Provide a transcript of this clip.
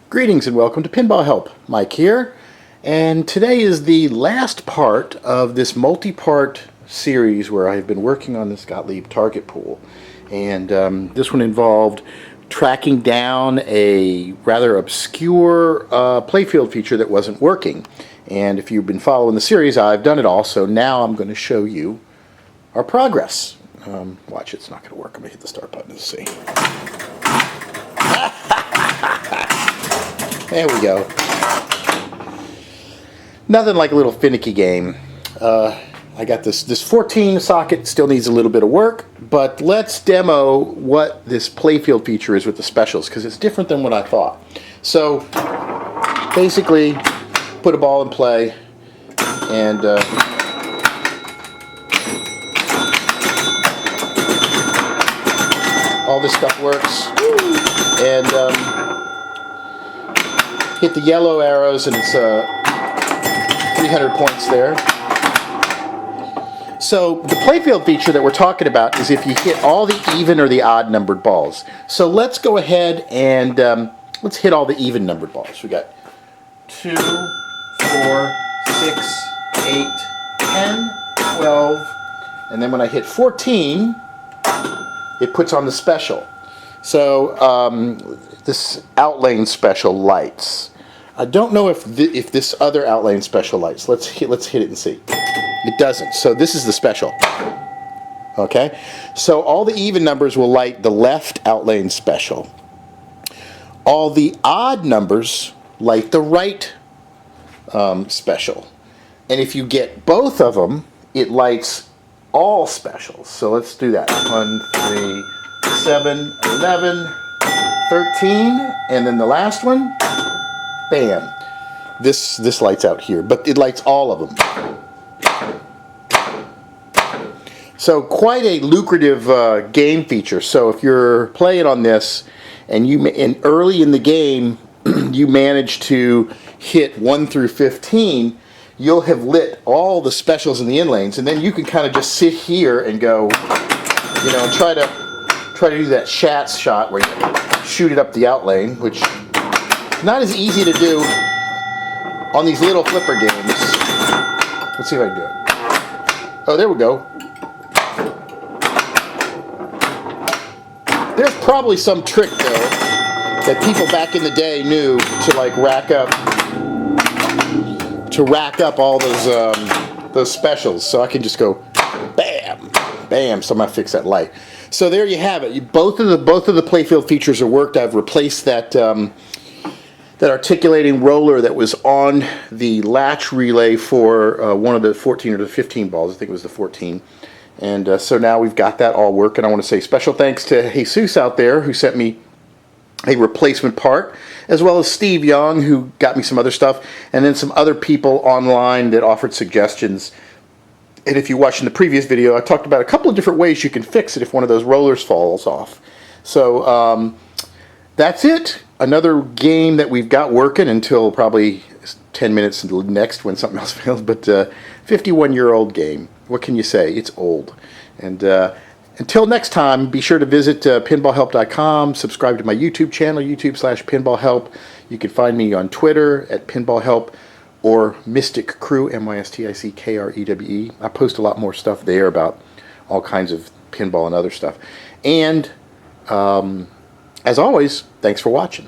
Greetings and welcome to Pinball Help. Mike here, and today is the last part of this multi-part series where I've been working on this Gottlieb Target Pool, and this one involved tracking down a rather obscure playfield feature that wasn't working. And if you've been following the series, I've done it all, so now I'm going to show you our progress. Watch, it's not going to work. I'm going to hit the start button and see. There we go. Nothing like a little finicky game. I got this 14 socket, still needs a little bit of work, but let's demo what this playfield feature is with the specials, because it's different than what I thought. So basically, put a ball in play, and all this stuff works. And hit the yellow arrows, and it's 300 points there. So the playfield feature that we're talking about is if you hit all the even or the odd numbered balls. So let's go ahead and let's hit all the even numbered balls. We got 2, 4, 6, 8, 10, 12, and then when I hit 14, it puts on the special. So this outlane special lights. I don't know if this other outlane special lights. Let's hit it and see. It doesn't. So this is the special. Okay. So all the even numbers will light the left outlane special. All the odd numbers light the right special. And if you get both of them, it lights all specials. So let's do that. 1, 3, 7, 11, 13, and then the last one, bam. This lights out here, but it lights all of them. So quite a lucrative game feature. So if you're playing on this, and early in the game you manage to hit 1 through 15, you'll have lit all the specials in the in lanes, and then you can kind of just sit here and go, you know, and try to do that Schatz shot where you shoot it up the out lane, which is not as easy to do on these little flipper games. Let's see if I can do it. Oh, there we go. There's probably some trick though that people back in the day knew to like rack up all those specials. So I can just go bam, bam. So I'm gonna fix that light. So there you have it. Both of the playfield features are worked. I've replaced that that articulating roller that was on the latch relay for one of the 14 or the 15 balls. I think it was the 14. And so now we've got that all working. I want to say special thanks to Jesus out there who sent me a replacement part, as well as Steve Young who got me some other stuff, and then some other people online that offered suggestions. And if you watched in the previous video, I talked about a couple of different ways you can fix it if one of those rollers falls off. So that's it. Another game that we've got working until probably 10 minutes until next when something else fails, but 51-year-old game. What can you say? It's old. And until next time, be sure to visit pinballhelp.com, subscribe to my YouTube channel, YouTube/pinballhelp. You can find me on Twitter at pinballhelp or Mystic Crew, MYSTICKREWE. I post a lot more stuff there about all kinds of pinball and other stuff. And as always, thanks for watching.